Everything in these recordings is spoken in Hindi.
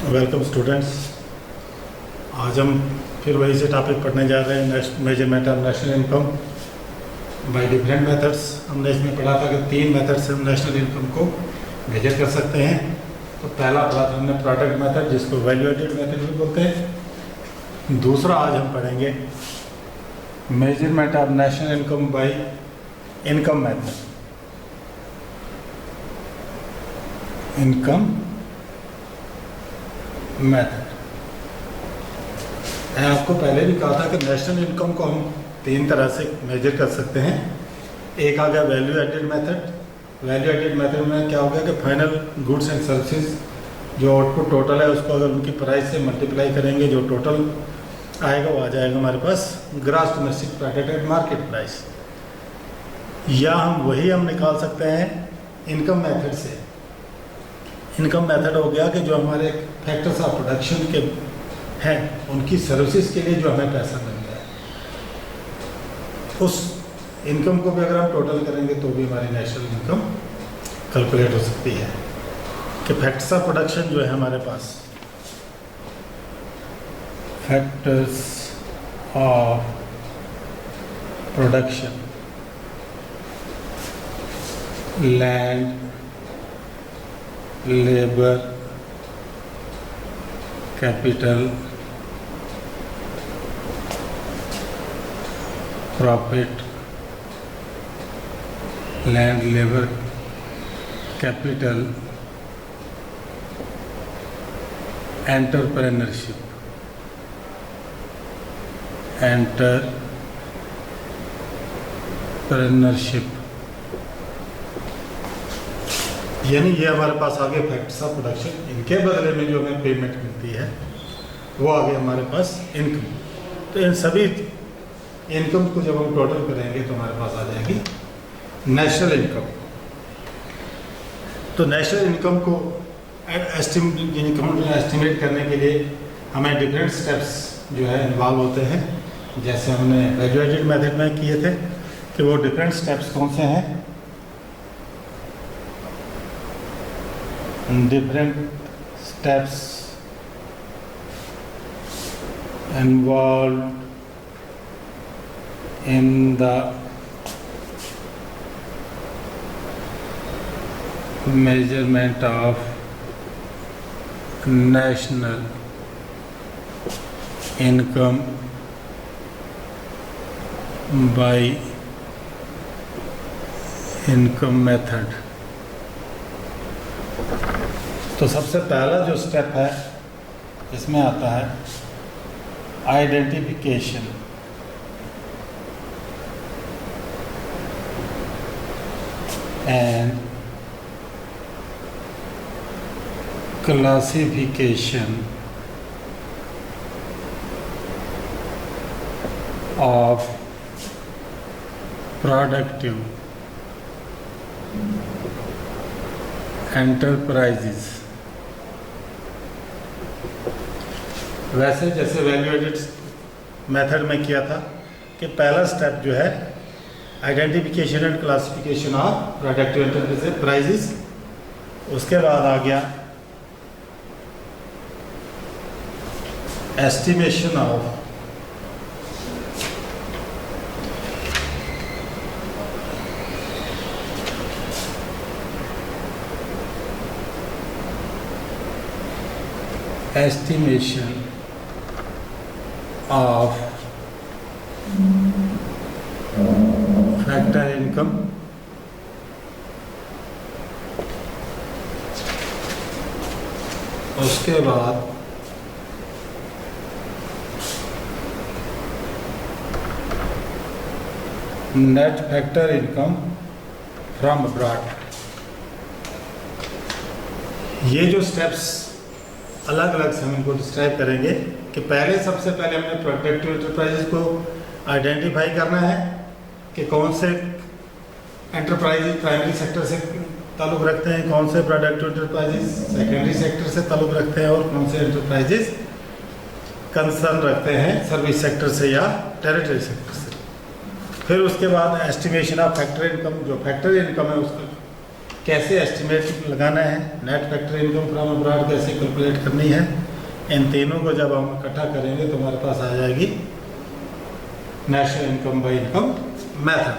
Welcome students. आज हम फिर वही से टॉपिक पढ़ने जा रहे हैं, measurement of national income by different methods. हमने इसमें पढ़ा था कि 3 मेथड से हम नेशनल इनकम को मेजर कर सकते हैं। तो पहला पढ़ा था हमने प्रोडक्ट मेथड, जिसको वैल्यू एडेड मेथड भी बोलते हैं। दूसरा आज हम पढ़ेंगे measurement of national income by income method. Income method मैं आपको पहले भी कहा था कि नेशनल इनकम को हम 3 तरह से मेजर कर सकते हैं। एक आ गया value added method. Value added method में क्या हो गया कि फाइनल गुड्स एंड सर्विसेज जो आउटपुट टोटल है उसको अगर उनकी प्राइस से मल्टीप्लाई करेंगे, जो टोटल आएगा वो आ जाएगा हमारे पास gross domestic product at market price. या हम निकाल सकते हैं इनकम मेथड से। इनकम मेथड हो गया कि जो हमारे फैक्टर्स ऑफ प्रोडक्शन के हैं उनकी सर्विसेज के लिए जो हमें पैसा मिलता है, उस इनकम को भी अगर हम टोटल करेंगे तो भी हमारी नेशनल इनकम कैलकुलेट हो सकती है। कि फैक्टर्स ऑफ प्रोडक्शन जो है हमारे पास, factors of production, land, labour, capital, profit, land, labour, capital, entrepreneurship, यानी ये हमारे पास आगे फैक्टर्स ऑफ प्रोडक्शन। इनके बदले में जो हमें पेमेंट मिलती है वो आगे हमारे पास इनकम। तो इन सभी इनकम को जब हम टोटल करेंगे तो हमारे पास आ जाएगी नेशनल इनकम। तो नेशनल इनकम को एस्टिमेट करने के लिए हमें डिफरेंट स्टेप्स जो है इन्वॉल्व होते हैं। जैसे हमने वैल्यू एडेड मेथड में किए थे कि वो डिफरेंट स्टेप्स कौन से हैं। Different steps involved in the measurement of national income by income method। तो सबसे पहला जो स्टेप है इसमें आता है identification and classification of productive enterprises. वैसे जैसे वैल्यू एडेड मेथड में किया था कि पहला स्टेप जो है identification and classification of productive enterprises. उसके बाद आ गया एस्टिमेशन ऑफ फैक्टर इनकम। उसके बाद net factor income from abroad. ये जो स्टेप्स अलग अलग से हम इनको डिस्क्राइब करेंगे कि सबसे पहले हमने प्रोडक्टिव एंटरप्राइजेस को आइडेंटिफाई करना है कि कौन से एंटरप्राइजेस प्राइमरी सेक्टर से ताल्लुक़ रखते हैं, कौन से प्रोडक्टिव एंटरप्राइजेस सेकेंडरी सेक्टर से ताल्लुक़ रखते हैं और कौन से एंटरप्राइजेस कंसर्न रखते हैं सर्विस सेक्टर से या टेरिटरी सेक्टर से। फिर उसके बाद एस्टिमेशन ऑफ फैक्टर इनकम, जो फैक्टर इनकम है उसका कैसे एस्टिमेट लगाना है, net factor income from abroad कैसे कैलकुलेट करनी है, इन तीनों को जब हम इकट्ठा करेंगे तो हमारे पास आ जाएगी national income by income method.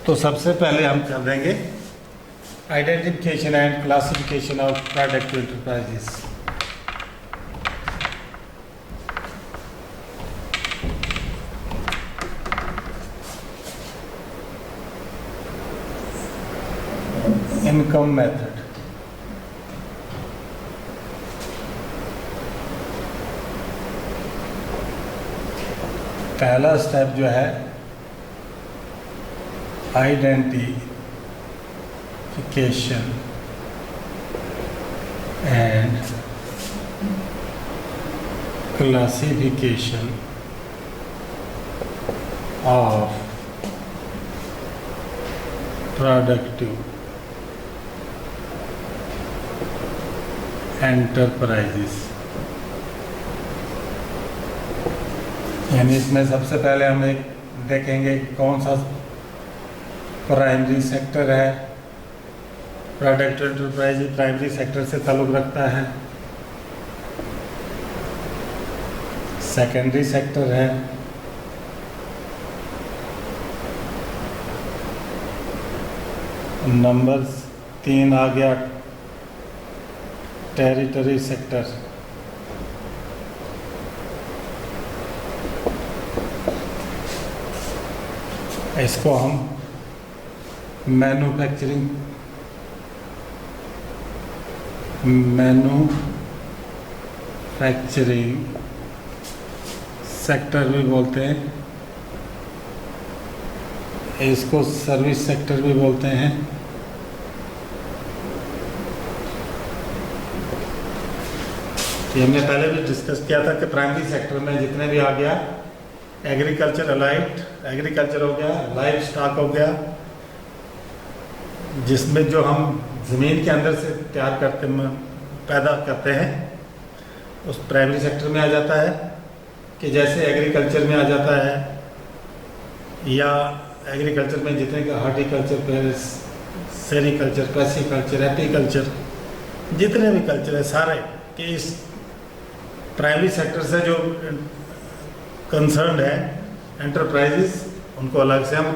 तो सबसे पहले हम कर देंगे identification and classification of productive enterprises. Income method, पहला स्टेप जो है identification and classification of productive enterprises. यानी इसमें सबसे पहले हम एक देखेंगे कि कौन सा प्राइमरी सेक्टर है। प्रोडक्टिव एंटरप्राइज प्राइमरी सेक्टर से ताल्लुक़ रखता है, सेकेंडरी सेक्टर है, नंबर 3 आ गया टेरिटरी सेक्टर, इसको हम मैन्युफैक्चरिंग सेक्टर भी बोलते हैं, इसको सर्विस सेक्टर भी बोलते हैं। ये हमने पहले भी डिस्कस किया था कि प्राइमरी सेक्टर में जितने भी आ गया, एग्रीकल्चर अलाइड एग्रीकल्चर हो गया, लाइव स्टॉक हो गया, जिसमें जो हम ज़मीन के अंदर से तैयार करते पैदा करते हैं, उस प्राइमरी सेक्टर में आ जाता है। कि जैसे एग्रीकल्चर में आ जाता है, या एग्रीकल्चर में जितने का हार्टिकल्चर, सेरिकल्चर, पैसिकल्चर, एपीकल्चर, जितने भी कल्चर है सारे कि इस प्राइमरी सेक्टर से जो कंसर्न है एंटरप्राइजेस, उनको अलग से हम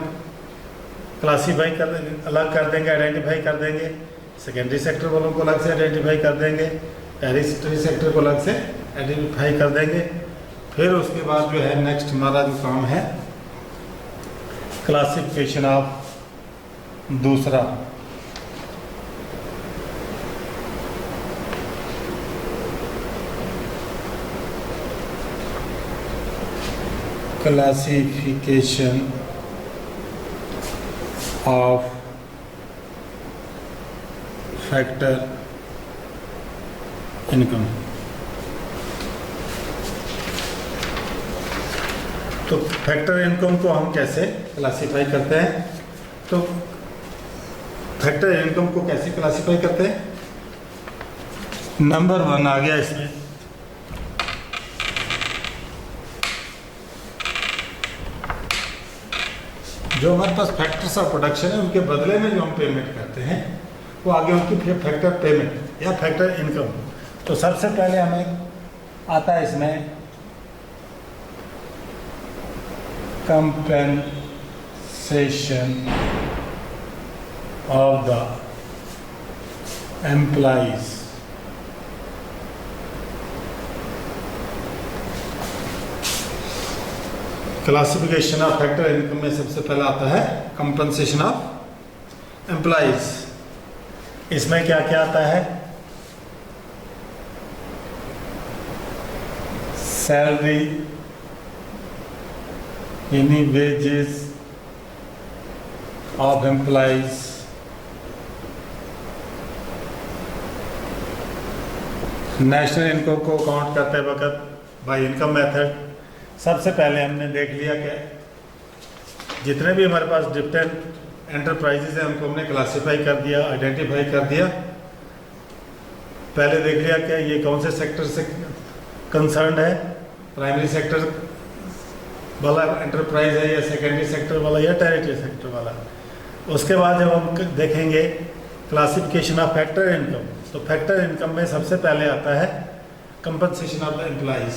क्लासीफाई कर देंगे, अलग कर देंगे, आइडेंटिफाई कर देंगे। सेकेंडरी सेक्टर वालों को अलग से आइडेंटिफाई कर देंगे, टेरिटरी सेक्टर को अलग से आइडेंटिफाई कर देंगे। फिर उसके बाद जो है नेक्स्ट हमारा जो काम है क्लासिफिकेशन ऑफ दूसरा, क्लासिफिकेशन ऑफ फैक्टर इनकम। तो फैक्टर इनकम को हम कैसे क्लासिफाई करते हैं? तो फैक्टर इनकम को कैसे क्लासिफाई करते हैं? नंबर 1 आ गया इसमें, जो हमारे पास फैक्टर्स ऑफ प्रोडक्शन है, उनके बदले में जो हम पेमेंट करते हैं वो आगे उनकी फैक्टर पेमेंट या फैक्टर इनकम। तो सबसे पहले हमें आता है इसमें compensation of the employees. Classification of factor income में सबसे पहला आता है कंपेंसेशन ऑफ एम्प्लॉइज। इसमें क्या क्या आता है? सैलरी यानी wages of employees, national income को काउंट करते वक्त बाय इनकम मेथड। सबसे पहले हमने देख लिया कि जितने भी हमारे पास डिफरेंट एंटरप्राइजेस हैं उनको हमने क्लासिफाई कर दिया, आइडेंटिफाई कर दिया। पहले देख लिया कि ये कौन से सेक्टर से कंसर्न है, प्राइमरी सेक्टर वाला एंटरप्राइज है या सेकेंडरी सेक्टर वाला या टेरिटरी सेक्टर वाला। उसके बाद जब हम देखेंगे क्लासिफिकेशन ऑफ फैक्टर इनकम। तो फैक्टर इनकम में सबसे पहले आता है compensation of the employees.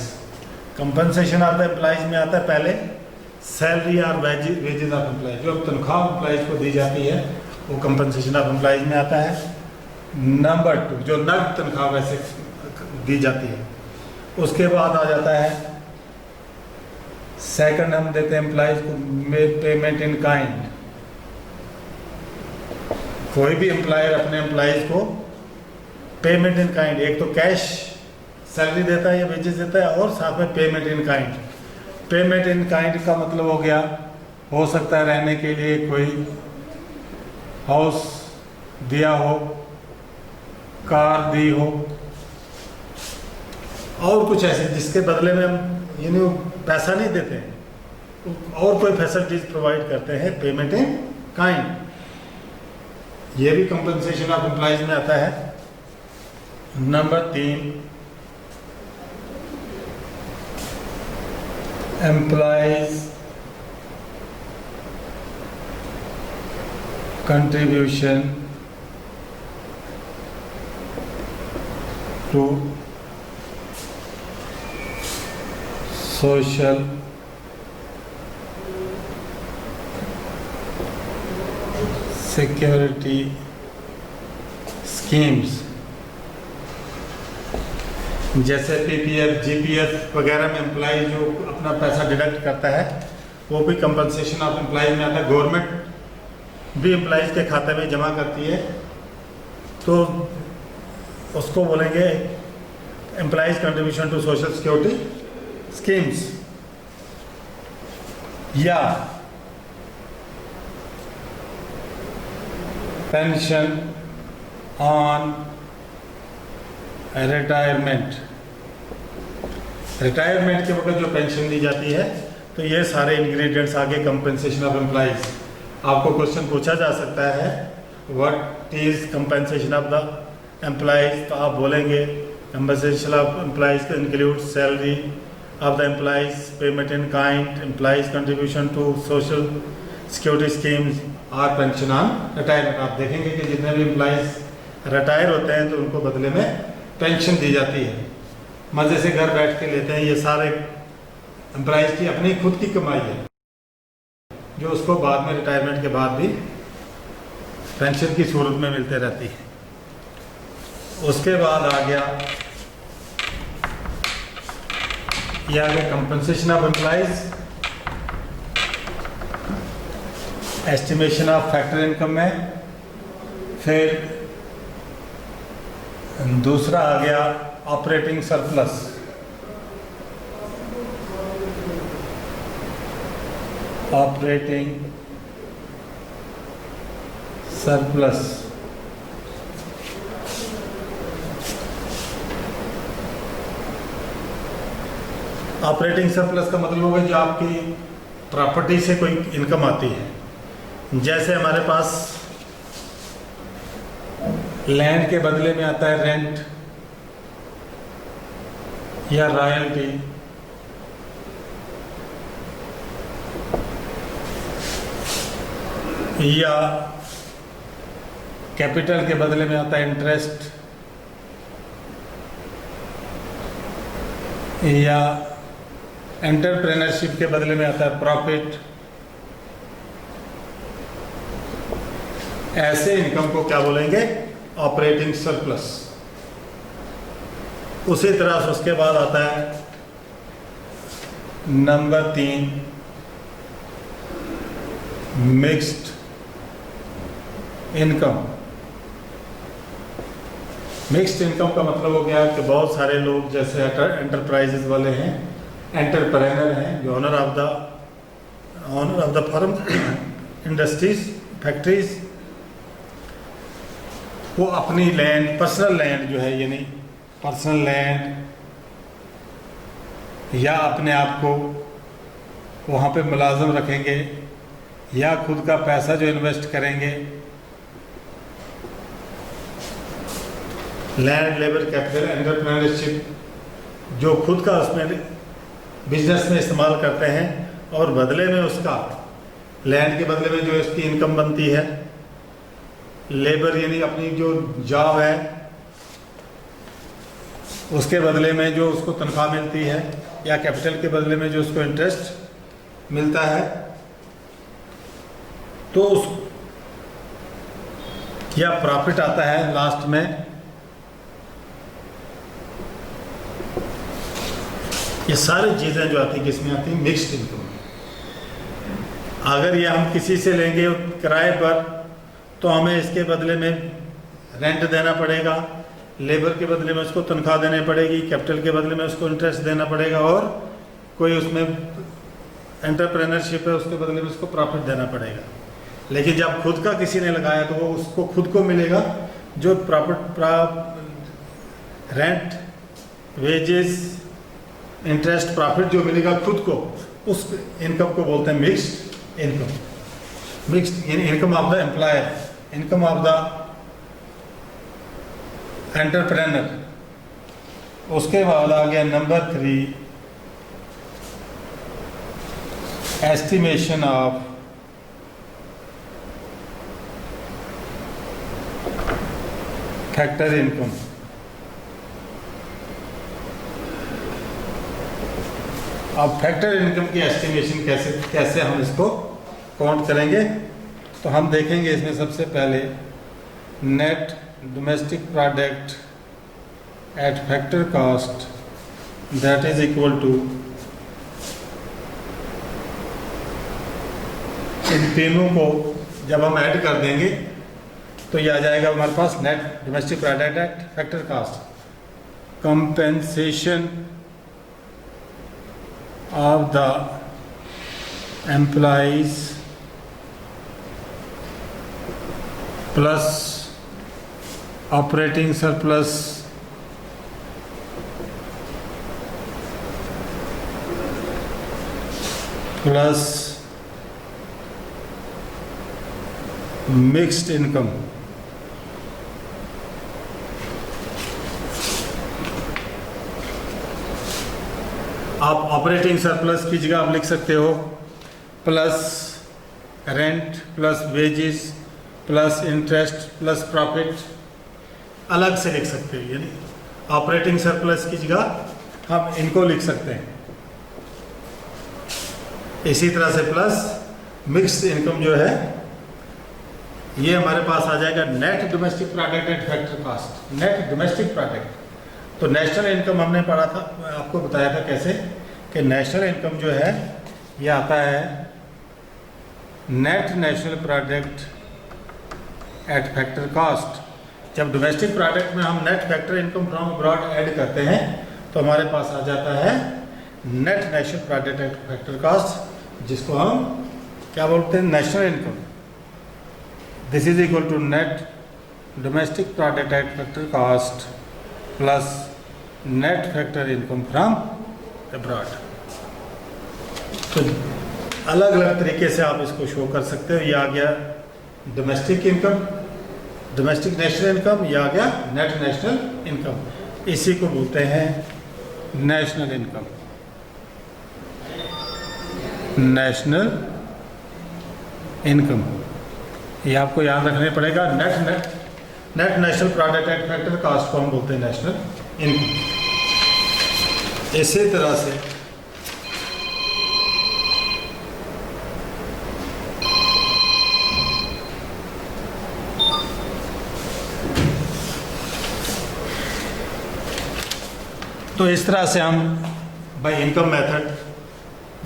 Compensation of the employees में आता है पहले सैलरी और वेजेज ऑफ एम्प्लॉइज, जो तनख्वाह एम्प्लॉइज को दी जाती है वो कंपनसेशन ऑफ एम्प्लॉइज में आता है। नंबर 2 जो नकद तनख्वाह वैसे दी जाती है। उसके बाद आ जाता है सेकंड, हम देते हैं एम्प्लॉइज को पेमेंट इन काइंड। कोई भी एम्प्लॉयर अपने एम्प्लॉइज को पेमेंट इन काइंड, एक तो कैश सैलरी देता है या वेजेस देता है, और साथ में payment in kind. Payment in kind का मतलब हो गया, हो सकता है रहने के लिए कोई हाउस दिया हो, कार दी हो, और कुछ ऐसे जिसके बदले में हम यानी पैसा नहीं देते हैं, और कोई फैसिलिटीज प्रोवाइड करते हैं, पेमेंट इन काइंड। ये भी कंपनसेशन ऑफ एम्प्लॉइज में आता है। Number 3 employees contribution to social security schemes, जैसे पीपीएफ, जीपीएफ वगैरह में एम्प्लॉय जो अपना पैसा डिडक्ट करता है वो भी कंपनसेशन ऑफ एम्प्लॉय में आता है। गवर्नमेंट भी एम्प्लॉइज के खाते में जमा करती है, तो उसको बोलेंगे employees contribution to social security schemes. या पेंशन ऑन रिटायरमेंट, रिटायरमेंट के वक्त जो पेंशन दी जाती है, तो ये सारे इंग्रेडिएंट्स आगे कंपनसेशन ऑफ एम्प्लॉइज। आपको क्वेश्चन पूछा जा सकता है what is compensation of the employees, तो आप बोलेंगे compensation of employees include salary of the employees, payment in kind, employees contribution to social security schemes और पेंशन ऑन रिटायरमेंट। आप देखेंगे कि जितने भी एम्प्लॉइज रिटायर होते हैं तो उनको बदले में पेंशन दी जाती है, मज़े से घर बैठ के लेते हैं। ये सारे एम्प्लॉइज की अपनी खुद की कमाई है, जो उसको बाद में रिटायरमेंट के बाद भी पेंशन की सूरत में मिलते रहती है। उसके बाद आ गया ये आ गया compensation of employees, estimation of factor income में। फिर दूसरा आ गया operating surplus, operating surplus. Operating surplus का मतलब होगा जो आपकी प्रॉपर्टी से कोई इनकम आती है, जैसे हमारे पास लैंड के बदले में आता है रेंट या रॉयल्टी, या कैपिटल के बदले में आता है इंटरेस्ट, या एंटरप्रेन्योरशिप के बदले में आता है प्रॉफिट। ऐसे इनकम को क्या बोलेंगे? Operating surplus. उसी तरह से उसके बाद आता है number 3 mixed income. Mixed income का मतलब हो गया कि बहुत सारे लोग जैसे एंटरप्राइजेज वाले हैं, एंटरप्रेन्योर हैं, जो owner of the firm, industries, factories, वो अपनी लैंड, पर्सनल लैंड जो है, यानी पर्सनल लैंड, या अपने आप को वहाँ पे मुलाजम रखेंगे, या खुद का पैसा जो इन्वेस्ट करेंगे, लैंड, लेबर, कैपिटल, एंटरप्रेन्योरशिप, जो खुद का उसमें बिजनेस में इस्तेमाल करते हैं और बदले में उसका, लैंड के बदले में जो इसकी इनकम बनती है लेबर यानी अपनी जो जॉब है उसके बदले में जो उसको तनख्वाह मिलती है, या कैपिटल के बदले में जो उसको इंटरेस्ट मिलता है, तो उस या प्रॉफिट आता है लास्ट में। ये सारी चीज़ें जो आती है किसमें आती है? Mixed income. अगर ये हम किसी से लेंगे किराए पर तो हमें इसके बदले में रेंट देना पड़ेगा, लेबर के बदले में उसको तनख्वाह देनी पड़ेगी, कैपिटल के बदले में उसको इंटरेस्ट देना पड़ेगा, और कोई उसमें एंटरप्रेन्योरशिप है उसके बदले में उसको प्रॉफिट देना पड़ेगा। लेकिन जब खुद का किसी ने लगाया तो वो उसको खुद को मिलेगा जो रेंट, वेजेस, इंटरेस्ट, प्रॉफिट जो मिलेगा खुद को, उस इनकम को बोलते हैं mixed income. Mixed income of the employer, income of the entrepreneur. उसके बाद आ गया number 3, estimation of factor income. अब फैक्टर इनकम की एस्टिमेशन कैसे हम इसको काउंट करेंगे, तो हम देखेंगे इसमें सबसे पहले net domestic product at factor cost that is equal to, इन तीनों को जब हम ऐड कर देंगे तो ये आ जाएगा हमारे पास net domestic product at factor cost, compensation of the employees plus operating surplus plus mixed income। आप ऑपरेटिंग सरप्लस की जगह आप लिख सकते हो plus rent plus wages plus interest plus profit, अलग से लिख सकते हो। यानी ऑपरेटिंग सरप्लस की जगह हम इनको लिख सकते हैं। इसी तरह से प्लस मिक्स्ड इनकम जो है ये हमारे पास आ जाएगा net domestic product at factor cost. Net domestic product, तो नेशनल इनकम हमने पढ़ा था, आपको बताया था कैसे कि नेशनल इनकम जो है ये आता है net national product at factor cost. जब डोमेस्टिक प्रोडक्ट में हम net factor income from abroad add करते हैं तो हमारे पास आ जाता है net national product at factor cost, जिसको हम क्या बोलते हैं? National income. This is equal to net domestic product at factor cost plus net factor income from abroad. तो अलग अलग तरीके से आप इसको शो कर सकते हो। ये आ गया domestic income, domestic national income, ये आ गया नेट नेशनल इनकम। इसी को बोलते हैं नेशनल इनकम, नेशनल इनकम। ये आपको याद रखने पड़ेगा। Net national product at factor cost को हम बोलते हैं नेशनल इनकम। इसी तरह से तो इस तरह से हम बाय इनकम मेथड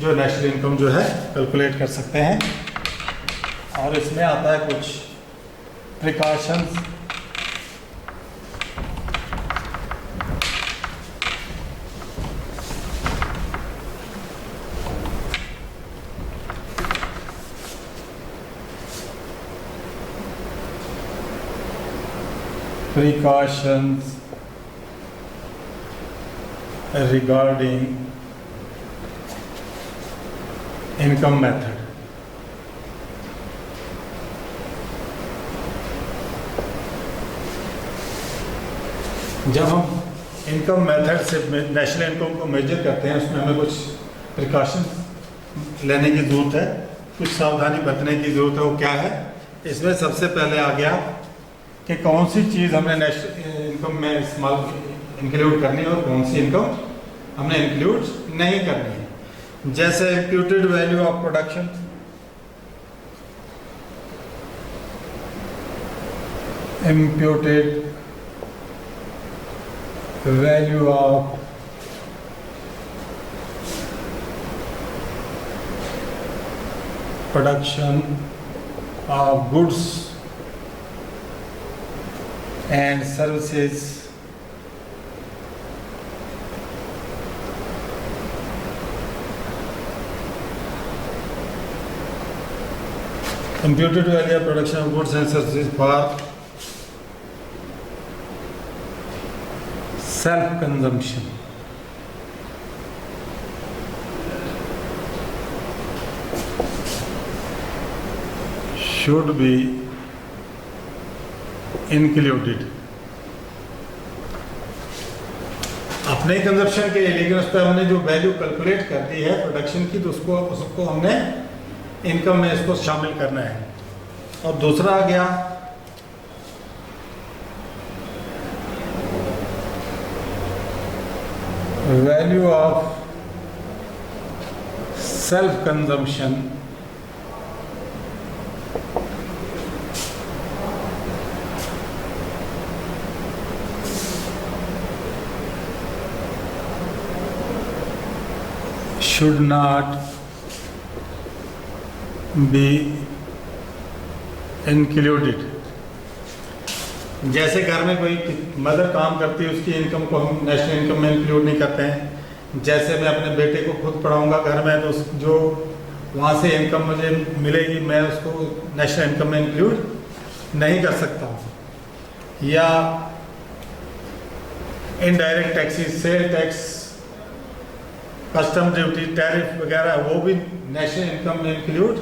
जो नेशनल इनकम जो है कैलकुलेट कर सकते हैं। और इसमें आता है कुछ precautions. Precautions regarding income method। जब हम इनकम मेथड से नेशनल इनकम को मेजर करते हैं उसमें हमें कुछ प्रिकॉशन लेने की ज़रूरत है, कुछ सावधानी बरतने की ज़रूरत है। वो क्या है? इसमें सबसे पहले आ गया कि कौन सी चीज़ हमने नेशनल इनकम में इस्तेमाल इंक्लूड करनी है और कौन सी इनकम हमने इंक्लूड नहीं करनी है। जैसे imputed value of production, imputed value of production of goods and services imputed value of production of goods and services for self consumption should be included। अपने कंजप्शन के लिए, लेकिन उस पर हमने जो वैल्यू कैलकुलेट कर दी है प्रोडक्शन की, तो उसको हमने इनकम में इसको शामिल करना है। और दूसरा आ गया value of self consumption should not be included। जैसे घर में कोई मदर काम करती है, उसकी इनकम को हम नेशनल इनकम में इंक्लूड नहीं करते हैं। जैसे मैं अपने बेटे को खुद पढ़ाऊंगा घर में, तो जो वहाँ से इनकम मुझे मिलेगी मैं उसको नेशनल इनकम में इंक्लूड नहीं कर सकता हूँ। या indirect taxes, sale tax, custom duty, tariff वगैरह, वो भी नेशनल इनकम में इंक्लूड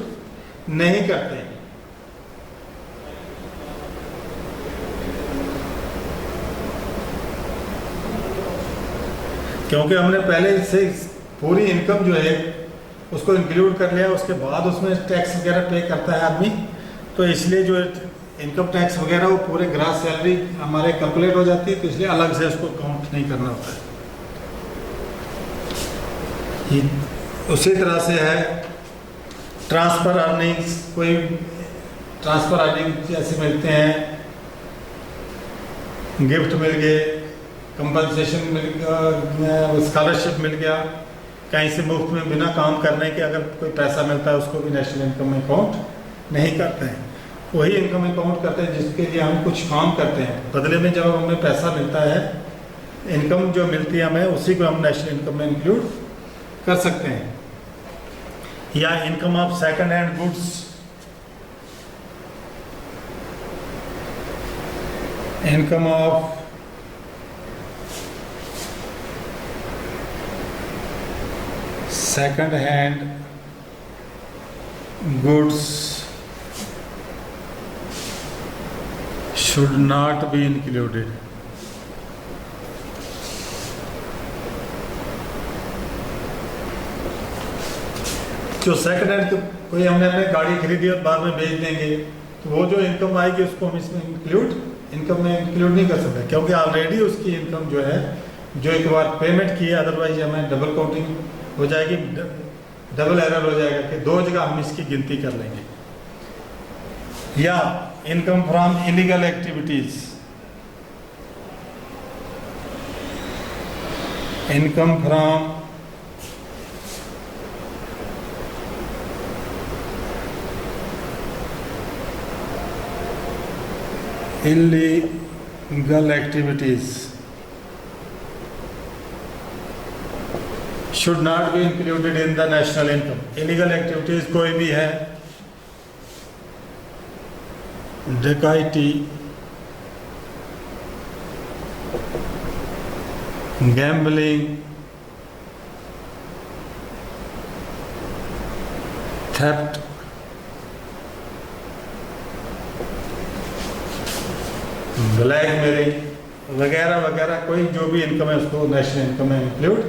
नहीं करते। क्योंकि हमने पहले से पूरी इनकम जो है उसको इंक्लूड कर लिया, उसके बाद उसमें टैक्स वगैरह पे करता है आदमी, तो इसलिए जो इनकम टैक्स वगैरह वो पूरे ग्रास सैलरी हमारे कैलकुलेट हो जाती है, तो इसलिए अलग से उसको काउंट नहीं करना होता है। उसी तरह से है ट्रांसफ़र अर्निंग्स, कोई ट्रांसफ़र अर्निंग जैसे मिलते हैं, गिफ्ट मिल गए, कंपनसेशन मिल गया, स्कॉलरशिप मिल गया, कहीं से मुफ्त में बिना काम करने के अगर कोई पैसा मिलता है, उसको भी नेशनल इनकम में काउंट नहीं करते हैं। वही इनकम में काउंट करते हैं जिसके लिए हम कुछ काम करते हैं, बदले में जब हमें पैसा मिलता है, इनकम जो मिलती है हमें, उसी को हम नेशनल इनकम में इंक्लूड कर सकते हैं। या income of second hand goods, income of second hand goods should not be included। जो सेकंड हैंड कोई हमने अपने गाड़ी खरीदी और बाद में बेच देंगे, तो वो जो इनकम आएगी उसको हम इसमें इनकम में इंक्लूड नहीं कर सकते, क्योंकि ऑलरेडी उसकी इनकम जो है, जो एक बार पेमेंट की है, अदरवाइज हमें डबल काउंटिंग हो जाएगी, डबल एरर हो जाएगा कि दो जगह हम इसकी गिनती कर लेंगे। या income from illegal activities, income from illegal activities should not be included in the national income। illegal activities कोई भी है, डकैती, गैम्बलिंग, थेफ्ट, ब्लैकमेलिंग वगैरह वगैरह, कोई जो भी इनकम है उसको नेशनल इनकम में इंक्लूड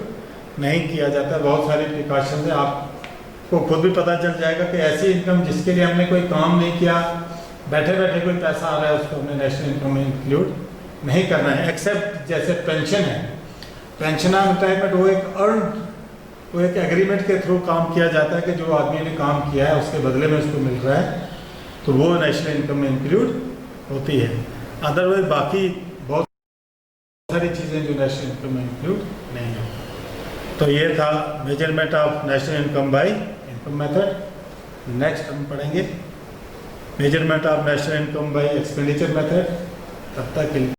नहीं किया जाता। बहुत सारी प्रिकॉशन है, आपको खुद भी पता चल जाएगा कि ऐसी इनकम जिसके लिए हमने कोई काम नहीं किया, बैठे बैठे कोई पैसा आ रहा है उसको हमने नेशनल इनकम में इंक्लूड नहीं करना है, एक्सेप्ट जैसे पेंशन है, पेंशन रिटायरमेंट वो एक एग्रीमेंट के थ्रू काम किया जाता है कि जो आदमी ने काम किया है उसके बदले में उसको मिल रहा है, तो वो नेशनल इनकम में इंक्लूड होती है। अदरवाइज बाकी बहुत सारी चीज़ें जो नेशनल इनकम में इंक्लूड नहीं है। तो ये था measurement of national income by income method. Next हम पढ़ेंगे measurement of national income by expenditure method. तब तक के लिए